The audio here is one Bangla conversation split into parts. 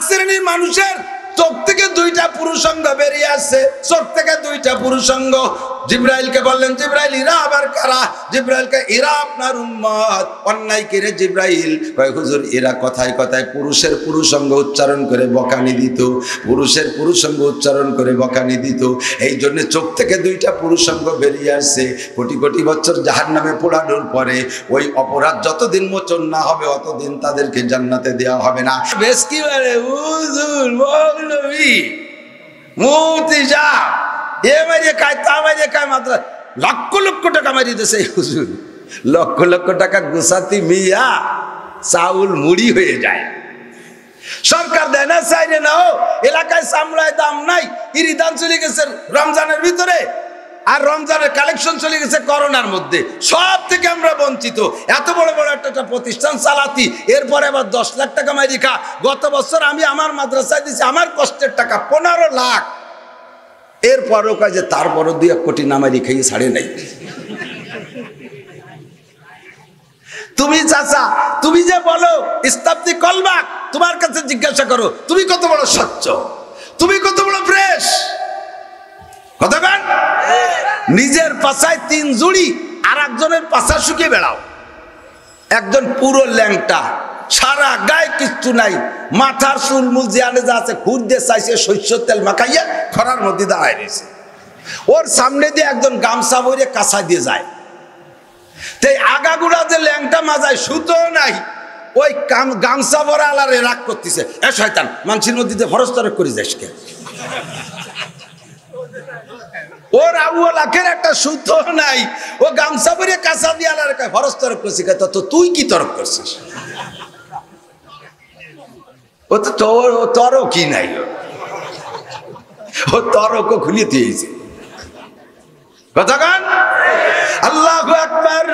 শ্রেণীর মানুষের চোখ থেকে দুইটা পুরুষাঙ্গ বেরিয়ে আসছে, চোখ থেকে দুইটা পুরুষাঙ্গ। জিব্রাইলকে বললেন, জিব্রাইল এরা আবার কারা? জিব্রাইলকে, এরা আপনার উম্মত। অন্যায় করে জিব্রাইল কয়, হুজুর এরা কথায় কথায় পুরুষের পুরুষাঙ্গ উচ্চারণ করে বকানি দিত, পুরুষের পুরুষাঙ্গ উচ্চারণ করে বকানি দিত। এই জন্য চোখ থেকে দুইটা পুরুষাঙ্গ বেরিয়ে আসছে। কোটি কোটি বছর জাহান্নামে পোড়ানোর পরে ওই অপরাধ যতদিন মোচন না হবে অতদিন তাদেরকে জান্নাতে দেওয়া হবে না। বেশ কি বলে হুজুর মৌলভী মুফতি যা এ মারিয়ে খায় তা মারিয়ে খায়, মাত্র লক্ষ লক্ষ টাকা মারিয়ে দিয়েছে হুজুর। লক্ষ লক্ষ টাকা গুছাতি মিয়া চাউল মুড়ি হয়ে যায়। সরকার দেয় না, চাইলে নাও। এলাকায় চামড়ায় দাম নাই, ইরিদান চলে গেছে রমজানের ভিতরে, আর রমজানের কালেকশন চলে গেছে করোনার মধ্যে। সব থেকে আমরা বঞ্চিত। এত বড় বড় একটা প্রতিষ্ঠান চালাতি, এরপরে আবার 10 লাখ টাকা মারি খা। গত বছর আমি আমার মাদ্রাসায় দিচ্ছি আমার কষ্টের টাকা 15 লাখ। এরপরও কাজ যে তারপরও 2 কোটি নামারি খেয়ে ছাড়ে নাই। তুমি চাচা, তুমি যে বলো ইস্তাবদি কলবা, তোমার কাছে জিজ্ঞাসা করো তুমি কত বড় স্বচ্ছ, তুমি কত বড় ফ্রেশ। কতক্ষণ নিজের পাছায় 3 জুড়ি আর একজনের পাছা শুকিয়ে বেড়াও। একজন পুরো ল্যাংটা, সারা গায়ে কিচ্ছু নাই, মাথার চুল মুল জিয়ানে যা আছে খুঁড় দিয়ে চাইছে, সরষের তেল মাখাইয়া খরার মধ্যে দাঁড়ায় রয়েছে। ওর সামনে দিয়ে একজন গামছা ভরে কাঁচা দিয়ে যায়। তাই আগাগুড়া যে ল্যাংটা মাজায় সুতো নাই, ওই গামছা ভরা আলারে রাগ করতেছে, এ শয়তান মানুষের মধ্যে ফরজ তরক করে যাস কে? ওর আবু লাখের একটা সুতো নাই, ও গামছা পরে কাঁচা দিয়ে আলারে কয় ফরজ তরক করছি। তো তুই কি তরক করছিস? ও তো তরক কি নাই, ও তরকও খুলিয়ে দিয়েছে। কতক্ষণ আল্লাহু আকবার।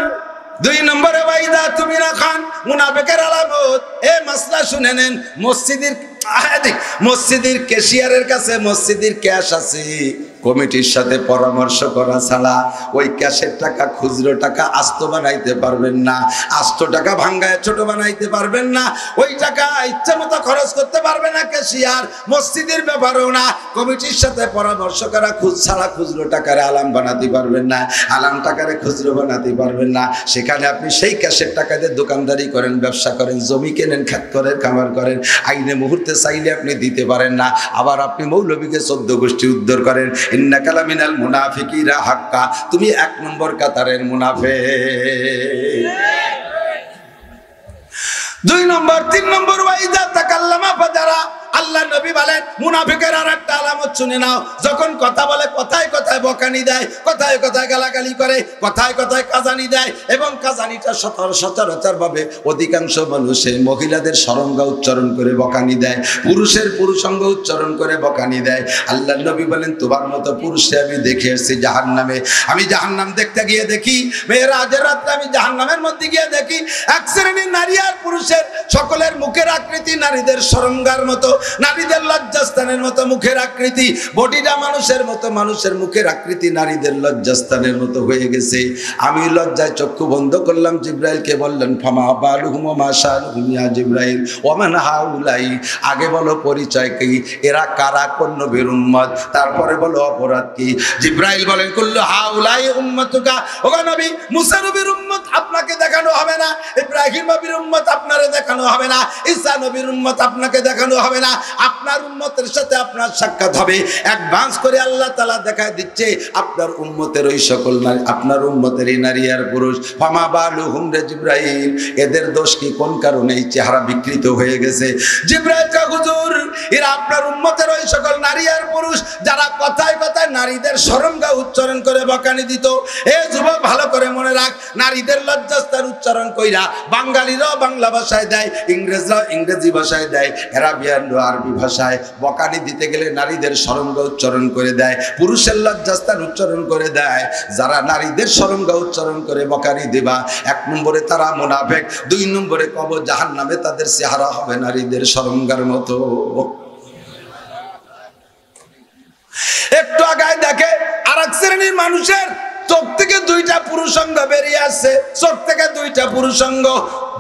2 নম্বরে ওয়াইদা তুমিনা খান মুনাফিকের আলামত। এ মাসলা শুনে নেন। মসজিদের ক্যাশিয়ারের কাছে মসজিদের ক্যাশ আছে, কমিটির সাথে পরামর্শ করা ছাড়া ওই ক্যাশের টাকা খুচরো টাকা আস্ত বানাইতে পারবেন না, আস্ত টাকা ভাঙ্গায় ছোট বানাইতে পারবেন না, ওই টাকা ইচ্ছা মতো খরচ করতে পারবে না ক্যাশিয়ার। মসজিদের ব্যাপারেও না, কমিটির সাথে পরামর্শ করা ছাড়া খুচরো টাকারে আলাম বানাতে পারবেন না, আলাম টাকারে খুচরো বানাতে পারবেন না। সেখানে আপনি সেই ক্যাশের টাকা দিয়ে দোকানদারি করেন, ব্যবসা করেন, জমি কেনেন, খেত করেন, খামার করেন, আইনে মুহূর্তে চাইলে আপনি দিতে পারেন না। আবার আপনি মৌলবীকে 14 গোষ্ঠী উদ্ধার করেন। ইন্নাকা লামিনাল মুনাফিকিনা হাক্কা, তুমি 1 নম্বর কাতারের মুনাফিক। 2 নম্বর 3 নম্বর ওয়াইদা তাকাল্লামা ফাজারা। আল্লাহ নবী বলেন মুনাফিকের আরেকটা আলামত শুনে নাও, যখন কথা বলে কথায় কথায় বকানি দেয়, কথায় কথায় গালাগালি করে, কথায় কথায় কাজানি দেয়, এবং কাজানিটা সচরাচর ভাবে অধিকাংশ মানুষে মহিলাদের সরঙ্গা উচ্চারণ করে বকানি দেয়, পুরুষের পুরুষাঙ্গ উচ্চারণ করে বকানি দেয়। আল্লাহ নবী বলেন তোমার মতো পুরুষে আমি দেখে এসেছি জাহান্নামে। আমি জাহান্নাম দেখতে গিয়ে দেখি, মেরাজের রাতে আমি জাহান্নামের মধ্যে গিয়ে দেখি 1 শ্রেণীর নারী আর পুরুষের সকলের মুখের আকৃতি নারীদের সরঙ্গার মতো, নারীদের লজ্জাস্থানের মতো মুখের আকৃতি। বডিটা মানুষের মতো, মানুষের মুখের আকৃতি নারীদের লজ্জাস্থানের মতো হয়ে গেছে। আমি লজ্জায় চক্ষু বন্ধ করলাম। জিব্রাইলকে বললেন ফামা বালুহুম মা শালুহুম ইয়া জিব্রাইল ওমান হাউলাই। আগে বলো পরিচয় কি, এরা কারা, কোন নবীর উম্মত, তারপরে বলো অপরাধ কি। জিব্রাইল বলেন কুল্লু হাউলাই উম্মতুকা। ওগো নবী, মুসা নবীর উম্মত আপনাকে দেখানো হবে না, ইব্রাহিম নবীর উম্মত আপনারে দেখানো হবে না, ঈসা নবীর উম্মত আপনাকে দেখানো হবে না, আপনার উম্মতের সাথে আপনার সাক্ষাৎ হবে। অ্যাডভান্স করে আল্লাহ তাআলা দেখায় দিচ্ছে আপনার উম্মতের ওই সকল নারী, আপনার উম্মতেরই নারী আর পুরুষ। ফামা বালুহুম রে জিব্রাইল, এদের দোষ কি, কোন কারণে এই চেহারা বিকৃত হয়ে গেছে? জিব্রাইল কা হুজুর, এরা আপনার উম্মতের ওই সকল নারী আর পুরুষ যারা কথায় কথায় নারীদের সরঙ্গা উচ্চারণ করে বকানি দিত। এ যুবক ভালো করে মনে রাখ, নারীদের লজ্জাস্থান উচ্চারণ কইরা বাঙালিরাও বাংলা ভাষায় দেয়, ইংরেজরাও ইংরেজি ভাষায় দেয়, আরবিয়ানরাও আরবি ভাষায় বকানি দিতে গেলে নারীদের সরঙ্গা উচ্চারণ করে দেয়, পুরুষের লজ্জাস্থান উচ্চারণ করে দেয়। যারা নারীদের সরঙ্গা উচ্চারণ করে বকানি দেবা, 1 নম্বরে তারা মুনাফিক, 2 নম্বরে কব জাহান্নামে তাদের চেহারা হবে নারীদের সরঙ্গার মতো। একটু আগায় দেখে 1 শ্রেণীর মানুষের চোখ থেকে দুইটা পুরুষাঙ্গ বেরিয়ে আসছে, চোখ থেকে দুইটা পুরুষাঙ্গ।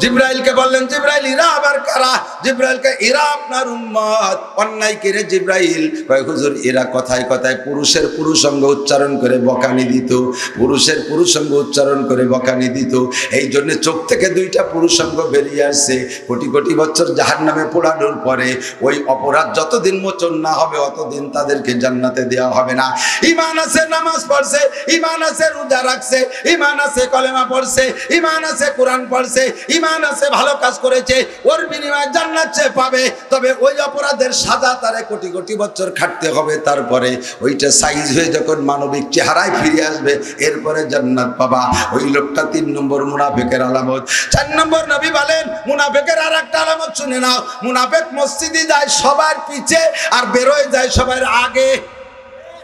জিব্রাইলকে বললেন, জিব্রাইল এরা আবার কারা? জিব্রাইলকে, এরা আপনার উম্মত। অন্যায় করে জিব্রাইল কয়, হুজুর এরা কথায় কথায় পুরুষের পুরুষাঙ্গ উচ্চারণ করে বকানি দিত, পুরুষের পুরুষাঙ্গ উচ্চারণ করে বকানি দিত, এই জন্য চোখ থেকে দুইটা পুরুষাঙ্গ বেরিয়ে আসছে। কোটি কোটি বছর জাহান্নামে পোড়ানোর পরে ওই অপরাধ যতদিন মোচন না হবে অতদিন তাদেরকে জান্নাতে দেওয়া হবে না। ঈমান আছে, নামাজ পড়ছে, ঈমান আছে, রোজা রাখছে, ঈমান আছে, কলেমা পড়ছে, ঈমান আছে, কোরআন পড়ছে, ঈমান আছে, ভালো কাজ করেছে, ওর বিনিময়ে জান্নাত সে পাবে। তবে ওই অপরাধের সাজা তারে কোটি কোটি বছর খাটতে হবে, তারপরে ওইটা সাইজ হয়ে যখন মানবিক চেহারায় ফিরে আসবে এরপরে জান্নাত পাবা। ওই লোকটা 3 নম্বর মুনাফিকের আলামত। 4 নম্বর নবী বলেন মুনাফিকের আর একটা আলামত শুনে নাও, মুনাফিক মসজিদে যায় সবার পিছে আর বেরোয় যায় সবার আগে।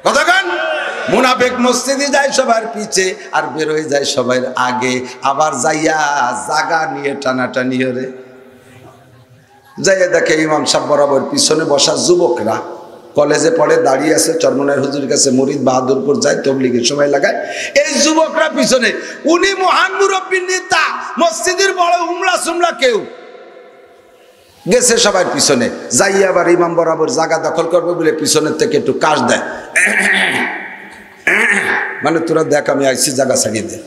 কতক্ষণ? মুনাফিক মসজিদে যায় সবার পিছে আর বেরোয় যায় সবার আগে। আবার যাইয়া জায়গা নিয়ে টানাটানি হরে যাইয়া দেখে ইমাম সাহেব বরাবর পিছনে বসা যুবকরা কলেজে পড়ে দাঁড়িয়ে আছে, চরমনার হুজুর কাছে মুরিদ বাহাদুরপুর যায়, তবলিগের সময় লাগায়। এই যুবকরা পিছনে, উনি মহান মুরব্বীর নেতা, মসজিদের বড় উমরা সুমরা কেউ গেছে সবার পিছনে। যাইয়া আবার ইমাম বরাবর জায়গা দখল করবে বলে পিছনের থেকে একটু কাশ দেয়, মানে তোরা দেখ আমি আইসি, জায়গা ছাড়িয়ে দে।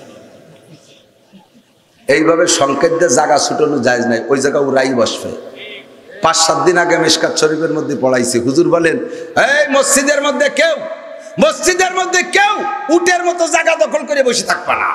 এইভাবে সংকেত দিয়ে জায়গা ছুটানো যায় নাই, ওই জায়গা ওরাই বসবে। 5-7 দিন আগে মিশকাত শরীফের মধ্যে পড়াইছি, হুজুর বলেন এই মসজিদের মধ্যে কেউ উটের মতো জায়গা দখল করে বসে থাকবা না।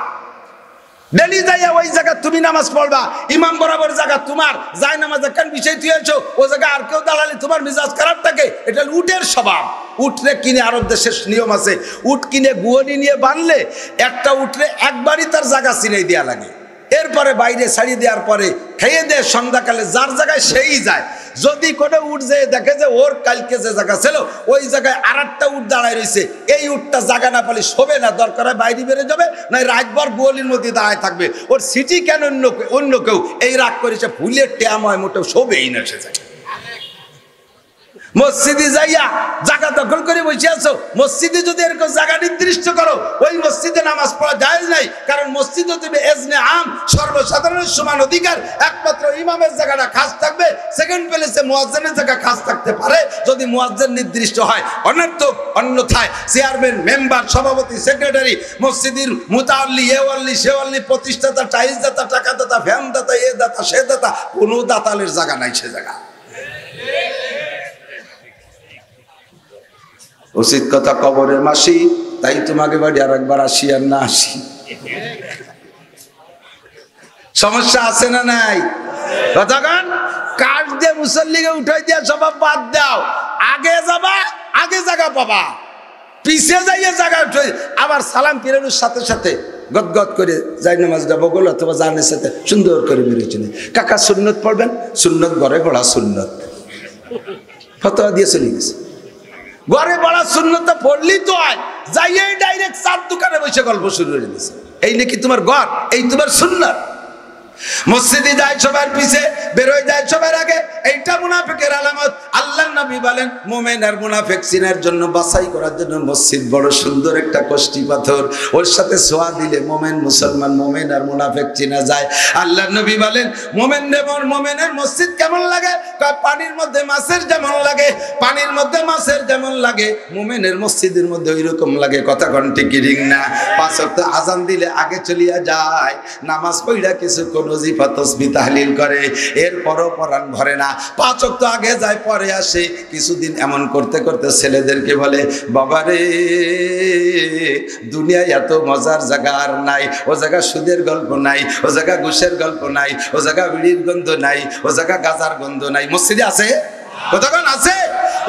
ডেলি যাইয়া ওই জায়গা তুমি নামাজ পড়বা, ইমাম বরাবর জায়গা তোমার, যাই নামাজ একখান বিষয় তুইছো, ও জায়গা আর কেউ দাঁড়ালে তোমার মিজাজ খারাপ থাকে। এটা উটের স্বভাব। উটরে কিনে, আরব দেশের নিয়ম আছে, উট কিনে গুয়নি নিয়ে বানলে একটা উটরে একবারই তার জায়গা চিনাই দেওয়া লাগে, এরপরে বাইরে ছাড়িয়ে দেওয়ার পরে খেয়ে দেয়, সন্ধ্যাকালে যার জায়গায় সেই যায়। যদি কোনো উট যেয়ে দেখে যে ওর কালকে যে জায়গা ছিল ওই জায়গায় আর একটা উট দাঁড়ায় রয়েছে, এই উটটা জায়গা না পালে শোবে না, দরকার হয় বাইরে বেড়ে যাবে, না রাতভর গোয়ালির মধ্যে দাঁড়ায় থাকবে। ওর সিটি কেন অন্য কেউ এই রাগ করেছে, ফুলের ট্যাম হয়, মোটেও শোবেই না সে জায়গায়। মসজিদে যাইয়া জায়গা দখল করে বসে আছো, মসজিদে যদি এরকম জায়গা নির্দিষ্ট করো ওই মসজিদে নামাজ পড়া জায়েজ নাই, কারণ মসজিদে তুমি এজনে আম, সর্বসাধারণের সমান অধিকার। একমাত্র ইমামের জায়গাটা খাস থাকবে, সেকেন্ড প্লেসে মুয়াজ্জিনের জায়গা খাস থাকতে পারে যদি মুয়াজ্জিন নির্দিষ্ট হয়, অনর্থক অন্যথায় চেয়ারম্যান, মেম্বার, সভাপতি, সেক্রেটারি, মসজিদের মুতাআল্লি, এওয়াল্লি, সেওয়াল্লি, প্রতিষ্ঠাতা, টাইলস দাতা, টাকা দাতা, ফ্যান দাতা, এ দাতা, সে দাতা, কোনো দাতালের জায়গা নাই সে জায়গা। উচিত কথা কবরের মাসি, তাই তোমাকে বাড়ি আর একবার আসি আর না আসি। সমস্যা আছে না নাই? কতক্ষণ কাঠ দিয়ে মুসল্লিকে উঠাই দিয়া সবাব বাদ দাও, আগে যাবা আগে জায়গা পাবা, পিছে যাইয়ে জায়গা উঠে আবার সালাম ফিরানোর সাথে সাথে গদগদ করে যাই নামাজটা বগল অথবা জানের সাথে সুন্দর করে বেরিয়েছেন। কাকা সুন্নত পড়বেন, সুন্নত ঘরে পড়া সুন্নত, ফতোয়া দিয়ে চলে গেছে। ঘরে পড়া সুন্নত পড়লি তো হয়, যাইয়ে ডাইরেক্ট চার দোকানে বসে গল্প শুরু করে দিয়েছে, এই নাকি তোমার ঘর, এই তোমার সুন্নত। মসজিদে যায় সবার পিছে, বেরোয় যায় সবার আগে, এইটা মুনাফিকের আলামত। আল্লাহর নবী বলেন মুমিন আর মুনাফিক চিনার জন্য, বাছাই করার জন্য মসজিদ বড় সুন্দর একটা কষ্টি পাথর, ওর সাথে ছোঁয়া দিলে মুমিন মুসলমান, মুমিন আর মুনাফিক চিনা যায়। আল্লাহর নবী বলেন মুমিনের মসজিদ কেমন লাগে? পানির মধ্যে মাছের যেমন লাগে, পানির মধ্যে মাছের যেমন লাগে, মুমিনের মসজিদের মধ্যে ওই রকম লাগে। কথা কোন ঠিক ঠিক না? 5 ওয়াক্ত আজান দিলে আগে চলিয়া যায়, নামাজ পড়া কিছুক্ষণ ওজিফা তাসবিহ তাহলিল করে, এরপরও পরাণ ভরে না। 5 ওয়াক্ত আগে যায় পরে আসে। কিছুদিন এমন করতে করতে ছেলেদেরকে বলে, বাবারে দুনিয়ায় এত মজার জায়গা আর নাই, ও জায়গা সুদের গল্প নাই, ও জায়গা ঘুষের গল্প নাই, ও জায়গা বিড়ির গন্ধ নাই, ও জায়গা গাজার গন্ধ নাই। মসজিদে আছে? কতক্ষণ আছে?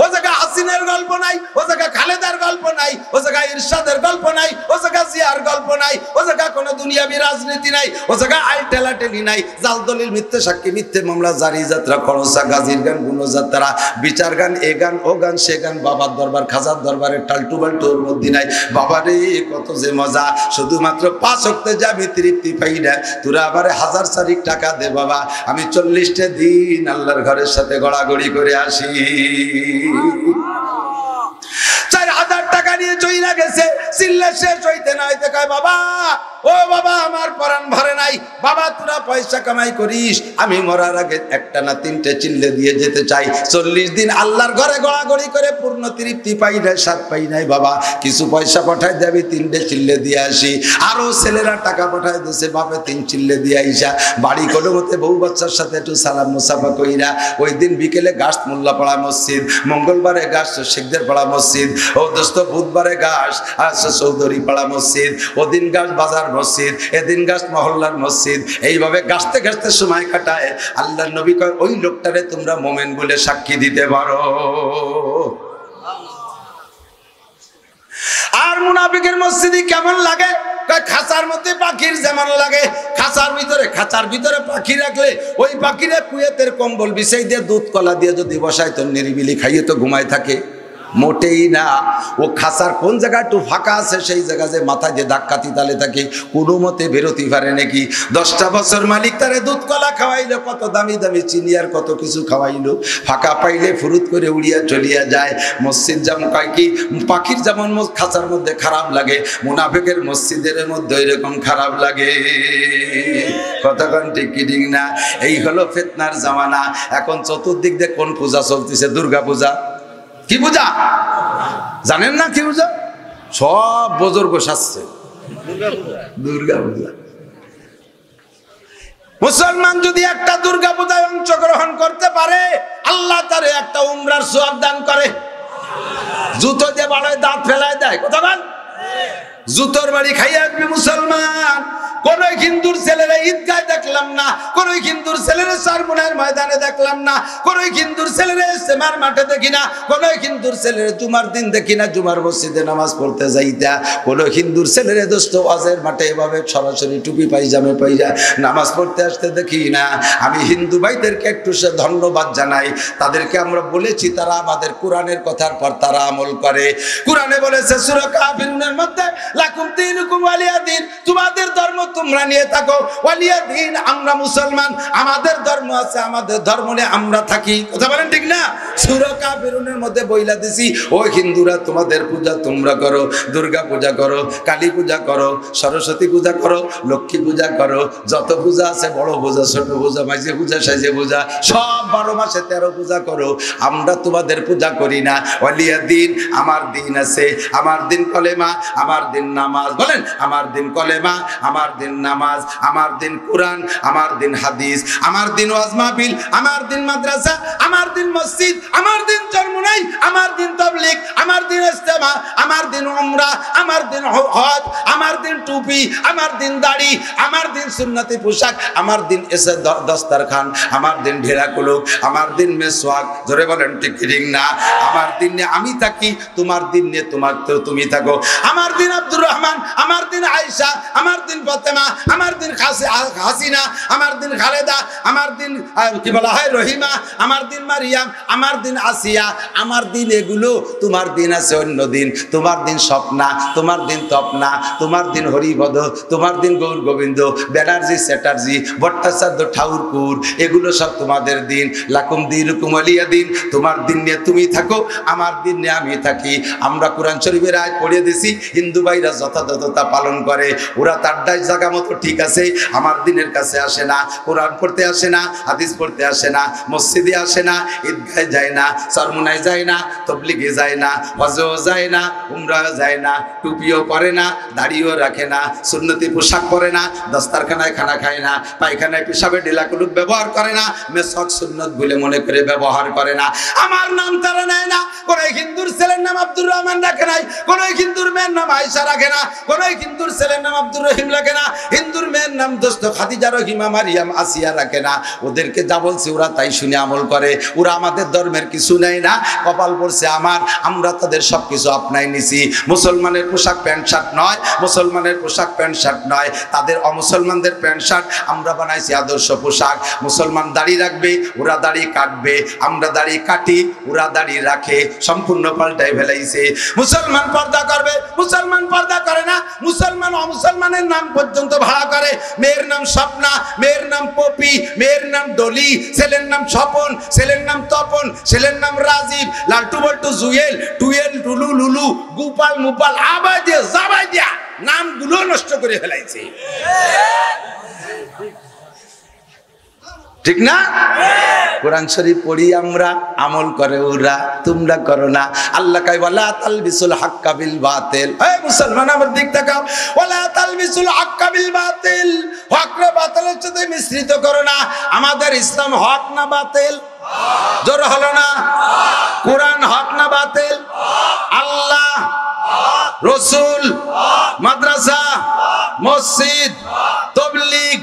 ও জায়গা হাসিনের গল্প নাই, ও জায়গা খালেদার গল্প নাই, ও জায়গা ইরশাদের গল্প নাই, ও জায়গা জিয়ার গল্প নাই, ও জায়গা কোনো দুনিয়াবি রাজনীতি নাই, ও জায়গা আইটেলাটেলি নাই, জাল দলিল, মিথ্যে সাক্ষী, মিথ্যে মামলা, জারি যাত্রা, খরচা, গাজীর গান, গুণযাত্রা, বিচার গান, এ গান ও গান সে গান, বাবার দরবার, খাজার দরবারে টালটু বাল্টু ওর মধ্যে নাই। বাবারে কত যে মজা, শুধুমাত্র 5 ওয়াক্তে যাবি তৃপ্তি পাই না, তোরা আবার 1000 চারিক টাকা দে বাবা, আমি 40টা দিন আল্লাহর ঘরের সাথে গড়াগড়ি করে আসি। 4000 টাকা নিয়ে চইলা গেছে, চিল্লা শেষ হইতে না হইতে কয় বাবা, ও বাবা আমার পরাণ ভরে নাই, বাবা তোরা পয়সা কামাই করিস, আমি মরার আগে একটা না তিনটে চিল্লে দিয়ে যেতে চাই। 40 দিন আল্লাহর ঘরে গড়াগড়ি করে পূর্ণ তৃপ্তি পাই নাই, স্বাদ পাই নাই বাবা, কিছু পয়সা পাঠাই দেবি, 3টে চিল্লে দিয়ে আসি। আরো ছেলেরা টাকা পাঠাই দিয়েছে, বাপে 3 চিল্লে দিয়ে আইসা বাড়ি কোনো মতে বউ বাচ্চার সাথে একটু সালাম মুসাফা কইরা ওই দিন বিকেলে গাছ মোল্লাপাড়া মসজিদ, মঙ্গলবারে গাছ শেখদের পাড়া মসজিদ, ও দোস্ত বুধবারে গাছ চৌধুরী পাড়া মসজিদ, ওদিন গাছ বাজার মসজিদ, এদিন গাছ মহল্লার মসজিদ, এইভাবে গাছতে গাছতে সময় কাটায়। আল্লাহর নবী কয় ওই লোকটারে তোমরা মোমেন বলে সাক্ষী দিতে পারো। আর মুনাফিকের মসজিদে কেমন লাগে? খাঁচার মধ্যে পাখির যেমন লাগে, খাঁচার ভিতরে পাখি রাখলে ওই পাখিরে কুয়েতের কম্বল বিছাই দিয়ে দুধ কলা দিয়ে যদি বসায় তো নিরিবিলি খাইয়ে তো ঘুমায় থাকে, মোটেই না। ও খাঁচার কোন জায়গা একটু ফাঁকা আছে সেই জায়গা যে মাথায় দিয়ে ধাক্কাতি তালে থাকে, কোনো মতে বেরোতে পারে নাকি। 10টা বছর মালিক তারে দুধ কলা খাওয়াইলো, কত দামি দামি চিনি আর কত কিছু খাওয়াইলো, ফাঁকা পাইলে ফুরুত করে উড়িয়া চলিয়া যায়। মসজিদ যেমন কয় কি পাখির যেমন খাঁচার মধ্যে খারাপ লাগে, মুনাফিকের মসজিদের মধ্যে এরকম খারাপ লাগে। কতক্ষণ ঠিক কি ঠিক না? এই হলো ফিতনার জামানা। এখন চতুর্দিক দিয়ে কোন পূজা চলতেছে? দুর্গা পূজা। কি পূজা জানেন না? কি পূজা? সব বুজুর্গ সাজছে, দুর্গা পূজা। মুসলমান যদি একটা দুর্গা পূজায় অংশগ্রহণ করতে পারে, আল্লাহ তারে একটা উমরার সওয়াব দান করে। জুতো দিয়ে বাড়ায় দাঁত ফেলায় দেয়, কথা বল, জুতোর বাড়ি খাইয়ে আসবে মুসলমান। কোন হিন্দুর ছেলেরা ঈদগায় দেখলাম না, কোন হিন্দুর ছেলেরা চারমুনার ময়দানে দেখলাম না, কোন হিন্দুর ছেলেরা ইস্তেমার মাঠে দেখি না, কোন হিন্দুর ছেলেরা জুমার দিন দেখি না জুমার মসজিদে নামাজ পড়তে যাইতা, কোন হিন্দুর ছেলেরা দোস্ত ওয়াজের মাঠে এভাবে সরাসরি টুপি পাইজামে পাইজা নামাজ পড়তে আসতে দেখি না। আমি হিন্দু ভাইদেরকে একটু সে ধন্যবাদ জানাই, তাদেরকে আমরা বলেছি তারা আমাদের কোরআনের কথার পর তারা আমল করে। কোরআনে বলেছে সূরা কাফিরুনের মধ্যে লাকুম দীনুকুম ওয়ালিয়া দ্বীন, তোমাদের ধর্ম তোমরা নিয়ে থাকো, ওয়ালিয়া দ্বীন, আমরা মুসলমান, আমাদের ধর্ম আছে, আমাদের ধর্ম নিয়ে আমরা থাকি। কথা বলেন ঠিক না? সূরা কাফিরুনের মধ্যে বইলা দিছি, ও হিন্দুরা তোমাদের পূজা তোমরা করো, দুর্গা পূজা করো, কালী পূজা করো, সরস্বতী পূজা করো, লক্ষ্মী পূজা করো, যত পূজা আছে বড় পূজা ছোট পূজা মাঝে পূজা সাজে পূজা সব 12 মাসে 13 পূজা করো, আমরা তোমাদের পূজা করি না। ওয়ালিয়া দ্বীন, আমার দিন আছে, আমার দিন কলেমা, আমার দিন নামাজ। বলেন আমার দিন কলেমা, আমার দিন নামাজ, আমার দিন কোরআন, আমার দিন হাদিস, আমার দিন ওয়াজ মাহফিল, আমার দিন মাদ্রাসা, আমার দিন মসজিদ, আমার দিন চরমুনাই, আমার দিন তাবলীগ, আমার দিন ইস্তেমা, আমার দিন উমরা, আমার দিন হজ, আমার দিন টুপি, আমার দিন দাড়ি, আমার দিন সুন্নতি পোশাক, আমার দিন এসে দস্তরখান, আমার দিন ঢেরা কুলুক, আমার দিন মেসওয়াক। জোরে বলেন ঠিক ঠিক না? আমার দিন নিয়ে আমি থাকি, তোমার দিন নিয়ে তুমি থাকো। আমার দিন আব্দুর রহমান, আমার দিন আয়েশা, আমার দিন ফাতেমা, আমার দিন হাসিনা, আমার দিন খালেদা, আমার দিন কি বলা হয় রহিমা, আমার দিন মারিয়াম, আমার দিন আসিয়া, আমার দিন এগুলো। তোমার দিন আছে অন্য দিন, তোমার দিন স্বপ্না, তোমার দিন তপনা, তোমার দিন হরিপদ, তোমার দিন গৌর গোবিন্দ, ব্যানার্জি চ্যাটার্জি, ভট্টাচার্য ঠাকুরপুর, এগুলো সব তোমাদের দিন। লাকুম দীনুকুম ওয়ালিয়া দ্বীন, তোমার দিন নিয়ে তুমি থাকো, আমার দিন নিয়ে আমি থাকি। আমরা কোরআন শরীফের আয়াত পড়িয়ে দিছি, হিন্দু ভাইরা যথাযথতা পালন করে, ওরা তার জায়গা মতো ঠিক আছে, আমার দিনের কাছে আসে না, কোরআন পড়তে আসে না, হাদিস পড়তে আসে না, মসজিদে আসে না, ঈদগাহে যায় না, চরমুনায় যায় না, তাবলীগে যায় না, হজেও যায় না, উমরাও যায় না, টুপিও পরে না, দাড়িও রাখে না, সুন্নতি পোশাক পরে না, দস্তারখানায় খানা খায় না, পায়খানায় পেশাবে ঢিলাকুলুক ব্যবহার করে না, মেসওয়াক সুন্নত বলে মনে করে ব্যবহার করে না। আমার নাম তারা নেয় না, কোন হিন্দুর ছেলের নাম আব্দুর রহমান রাখে নাই, কোন হিন্দুর মেয়ের নাম আয়েশা রাখে না, কোন হিন্দুর ছেলের নাম আব্দুর রহিম রাখে না, হিন্দুর মেয়ের নাম দোস্ত খাদিজা, রহিমা, মারিয়াম, আসিয়া রাখে না। ওদেরকে যা বলছে ওরা তাই শুনে আমল করে, ওরা আমাদের ধর্মের কিছু নেয় না, কপাল পড়ছে আমার, আমরা তাদের সবকিছু আপনাই নিছি। মুসলমানের পোশাক প্যান্ট শার্ট নয়, মুসলমানের পোশাক প্যান্ট শার্ট নয়, তাদের অমুসলমানদের প্যান্ট শার্ট আমরা বানাইছি আদর্শ পোশাক। মুসলমান দাড়ি রাখবে, ওরা দাড়ি কাটবে, আমরা দাড়ি কাটি, ওরা দাড়ি রাখে, সম্পূর্ণ পাল্টাই ফেলাইছে। মুসলমান পর্দা করবে, মুসলমান পর্দা করে না। মুসলমান অমুসলমানের নাম পর্যন্ত ভাড়া করে। মেয়ের নাম স্বপ্না, মেয়ের নাম পপি, মেয়ের নাম ডলি, ছেলের নাম স্বপন, ছেলের নাম তপন, ছেলের নাম রাজীব, লালটু বল্টু জুয়েল, টুয়েল, টুলু, লুলু, গোপাল, মুপাল, আবাই দিয়ে জাবাই দিয়া নামগুলো নষ্ট করে ফেলাইছে। ঠিক না? কোরআন শরীফ পড়ি আমরা, আমল করে ওরা, তোমরা করো না। আল্লাহ কয় ওয়ালা তালবিসুল হাক্কা বিল বাতিল। এই মুসলমান আমার দিক তাকাও, ওয়ালা তালবিসুল হাক্কা বিল বাতিল, হক রে বাতিলের সাথে মিশ্রিত করো না। আমাদের ইসলাম হক না বাতিল? জোর হলো না? কোরআন হক না বাতিল? আল্লাহ, রসুল, মাদ্রাসা, মসজিদ, তবলিগ,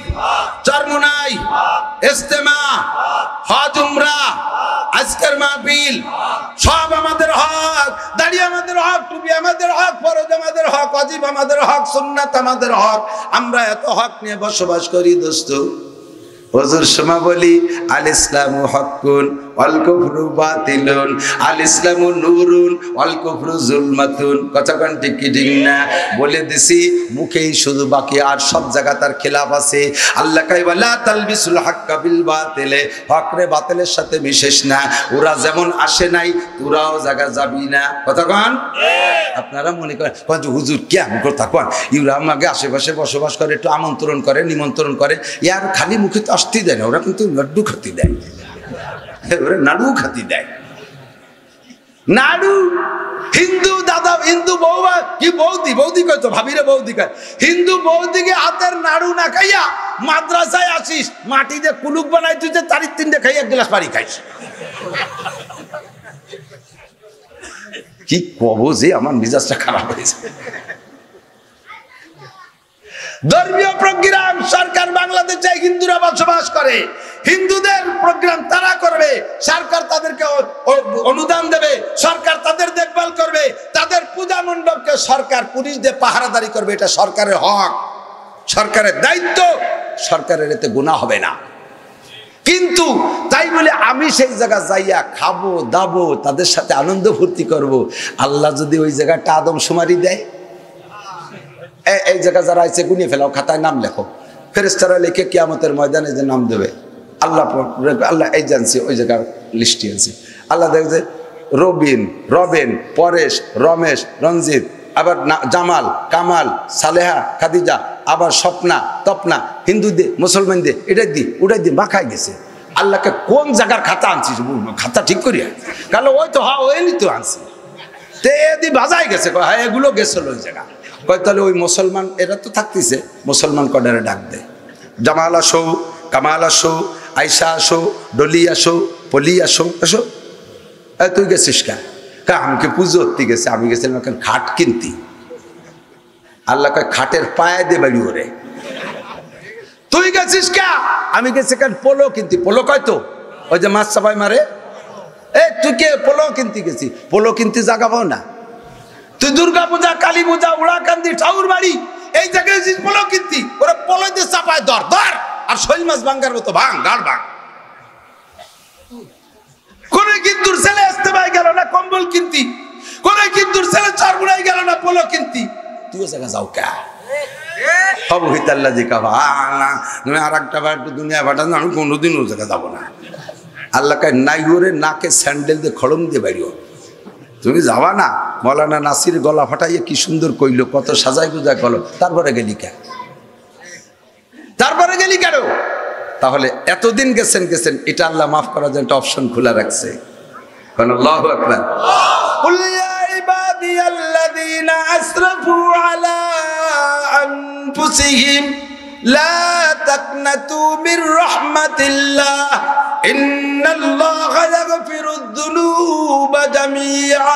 চরমুনাই, ইজতেমা, হজ উমরা, আজকের মাহফিল সব আমাদের হক। দাড়ি আমাদের হক, টুপি আমাদের হক, ফরজ আমাদের হক, ওয়াজিব আমাদের হক, সুন্নাত আমাদের হক। আমরা এত হক নিয়ে বসবাস করি দোস্ত। হুজুর সমা বলি আল ইসলামু হকুন ওয়াল কুফরু বাতিলুন, আল ইসলামু নূরুন ওয়াল কুফরু যুলমাতুন। কতক্ষণ ঠিক কি ঠিক না? বলে দিছি মুখেই শুধু, বাকি আর সব জায়গা তার খেলাফ আছে। আল্লাহ কয় ওয়ালা তালবিসুল হাক্কা বিল বাতিলে, হক রে বাতিলের সাথে মিশেস না। ওরা যেমন আসে নাই তোরাও জায়গা যাবি না। কতক্ষণ? আপনারা মনে করেন হুজুর কেমন কথা কন, ইউরা আমাকে আশেপাশে বসবাস করে, একটু আমন্ত্রণ করে, নিমন্ত্রণ করে, ইয়ার খালি মুখে তো আসতেই দেয় না, ওরা কিন্তু লাড্ডু খাতি দেয়, ওরা নাড়ু খাতি দেয়। নাড়ু হিন্দু দাদা, হিন্দু বৌমা কি বৌদি, বৌদি কয় তো ভাবিরে বৌদি কয়, হিন্দু বৌদিকে হাতের নাড়ু না খাইয়া মাদ্রাসায় আসিস, মাটি দিয়ে কুলুক বানাই তুই যে তারিখ 3টে খাই 1 গ্লাস পানি খাইস। কি কব যে আমার মিজাজটা খারাপ হয়েছে। ধর্মীয় প্রোগ্রাম সরকার বাংলাদেশে হিন্দুরা বসবাস করে, হিন্দুদের প্রোগ্রাম তারা করবে, সরকার তাদেরকে অনুদান দেবে, সরকার তাদের দেখভাল করবে, তাদের পূজা মণ্ডপকে সরকার পুলিশ দিয়ে পাহারাদারি করবে। এটা সরকারের হক, সরকারের দায়িত্ব, সরকারের এতে গুনাহ হবে না। কিন্তু তাই বলে আমি সেই জায়গা যাইয়া খাবো দাবো, তাদের সাথে আনন্দ ফুর্তি করব, আল্লাহ যদি ওই জায়গাটা আদমশুমারি দেয়, এই জায়গা যারা আছে গুনিয়ে ফেলাও, খাতায় নাম লেখো, ফেরেশতারা লিখে কিয়ামতের ময়দানে যে নাম দেবে, আল্লাহ আল্লাহ এই জানছি ওই জায়গার লিস্টি আনছি, আল্লাহ দেখবে যে রবিন, রবেন, পরেশ, রমেশ, রঞ্জিত, আবার জামাল, কামাল, সালেহা, খাদিজা, আবার স্বপ্না, তপনা, হিন্দু দে, মুসলমান দে, এটাই দি ওটাই দি মাখাই গেছে। আল্লাহকে কোন জায়গার খাতা আনছিস, খাতা ঠিক করিয়া, কারণ ওই তো হ্যাঁ ওই তো আনছি, তে এদি বাজাই গেছে, হ্যাঁ এগুলো গেছিল ওই জায়গা। কয় তাহলে ওই মুসলমান এরা তো থাকতেছে, মুসলমান কডারে ডাক দেয়, জামাল আসো, কামাল আসো, আয়সা আসো, ডলি আসো, পলি আসো, আসো। তুই গেছিস কা? আমাকে পুজো করতে গেছে, আমি গেছিলাম এখন খাট কিনতি। আল্লাহ কয় খাটের পায়ে দে বাড়ি ওরে। তুই গেছিস কা? আমি গেছি কেন পোলো কিনতি। পোলো কয় তো ওই যে মাছ চাপাই মারে, তুই কে পোলো কিনতে গেছি? পোলো কিনতে জাগা পাও না? তুই দুর্গা পূজা, কালী পূজা, উড়াকান্দি, ঠাকুর বাড়ি এই জায়গায় পোলো কিনতি, ওরা পোলো দিয়ে চাপায় ধর ধর, আর শৈল মাছ ভাঙ্গার মতো ভাঙ, গাড় ভাঙ। কোন কিন্তু ছেলে আসতে পাই গেল না কম্বল কিনতি, কোন কিন্তু ছেলে চরমুনাই গেল না পোলো কিনতি, তুইও জায়গা যাও কা? আর একটা দুনিয়া পাঠান, আমি কোনোদিন ও জায়গা যাবো না। আল্লাহ কায় নাই ওরে নাকে স্যান্ডেল দিয়ে খড়ম দিয়ে বাড়িও, তুমি যাবা না? মৌলানা নাসির গলা ফাটাইয়ে কি সুন্দর কইলো, কত সাজাই গুজা গেল, তারপরে গেলি কেন? তারপরে গেলি কেন? তাহলে এতদিন গেছেন গেছেন, এটা আল্লাহ মাফ করার জন্য একটা অপশন খোলা রাখছে। আল্লাহু আকবার। কুল ইয়া ইবাদিয়াল্লাযীনা আসরাফু আলা আনফুসিহিম লা তাকনাতু মির রাহমাতিল্লাহ ইন্নাল্লাহা ইয়াগফিরুদ যুনুবা জামিআ।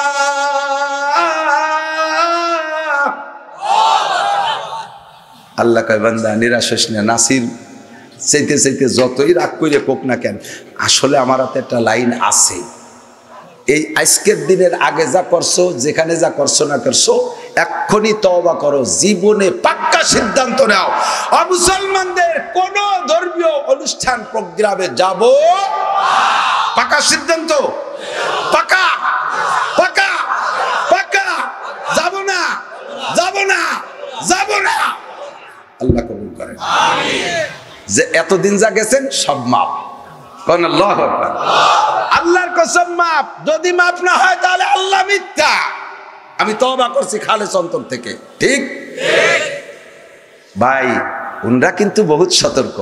আল্লাহ কয় বান্দা নিরাশ হইস না, নাসির চাইতে চাইতে যতই রাগ করে কোক না কেন, আসলে আমার হাতে একটা লাইন আছে। এই আজকের দিনের আগে যা করছো, যেখানে যা করছো না করছো, এক্ষুনি তওবা করো, জীবনে পাক্কা সিদ্ধান্ত নাও, মুসলমানদের কোন ধর্মীয় অনুষ্ঠান প্রোগ্রামে যাব। পাক্কা সিদ্ধান্ত, পাক্কা পাক্কা। যে এতদিন যা গেছেন সব মাপ। কোন আল্লাহু আকবার। আল্লাহর কসম মাপ। যদি মাপ না হয় তাহলে আল্লাহ মিথ্যা। আমি তওবা করছি খালেস অন্তর থেকে। ঠিক ভাই, উনরা কিন্তু বহুত সতর্ক।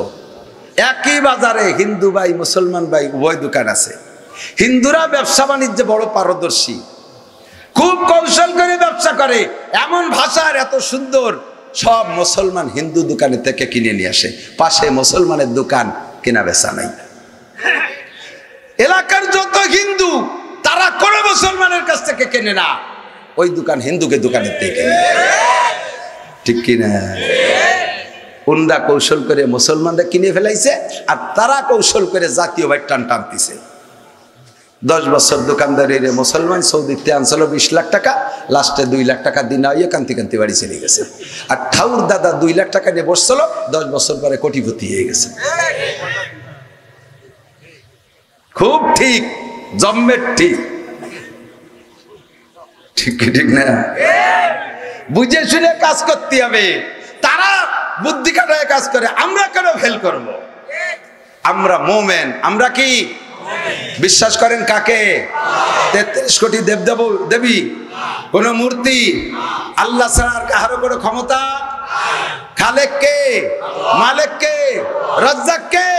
একই বাজারে হিন্দু ভাই মুসলমান ভাই উভয় দোকান আছে। হিন্দুরা ব্যবসা বাণিজ্যে বড় পারদর্শী, খুব কৌশল করে ব্যবসা করে। এমন ভাষার এত সুন্দর, সব মুসলমান হিন্দু দোকানে থেকে কিনে নিয়ে আসে। পাশে মুসলমানের দোকান, কেনা বেচা নাই। এলাকার যত হিন্দু তারা কোনো মুসলমানের কাছ থেকে কেনে না, ওই দোকান হিন্দুকে দোকানের থেকে কেনে। ঠিক কিনা? উনরা কৌশল করে মুসলমানরা কিনে ফেলাইছে, আর তারা কৌশল করে জাতীয় ভাই টান টানতেছে। 10 বছর দোকানদারি রে মুসলমান সৌদিতে আনছিল 20 লাখ টাকা, লাস্টে 2 লাখ টাকা দিন আইয়ে কান্তি কান্তি বাড়ি চলে গেছে। আর ঠাউর দাদা 2 লাখ টাকা নিয়ে বসছিল, 10 বছর পরে কোটিপতি হয়ে গেছে। খুব ঠিক, জম্মের ঠিক। ঠিক ঠিক না? বুঝে শুনে কাজ করতে হবে। তারা বুদ্ধি খাটায় কাজ করে, আমরা কেন ফেল করব? আমরা মোমেন। আমরা কি বিশ্বাস করেন কাকে? 33 কোটি দেবী, কোন মূর্তি, আল্লাহ ছাড়া আর কারো কোনো ক্ষমতা? খালেক কে? মালিক কে? রাজ্জাক কে?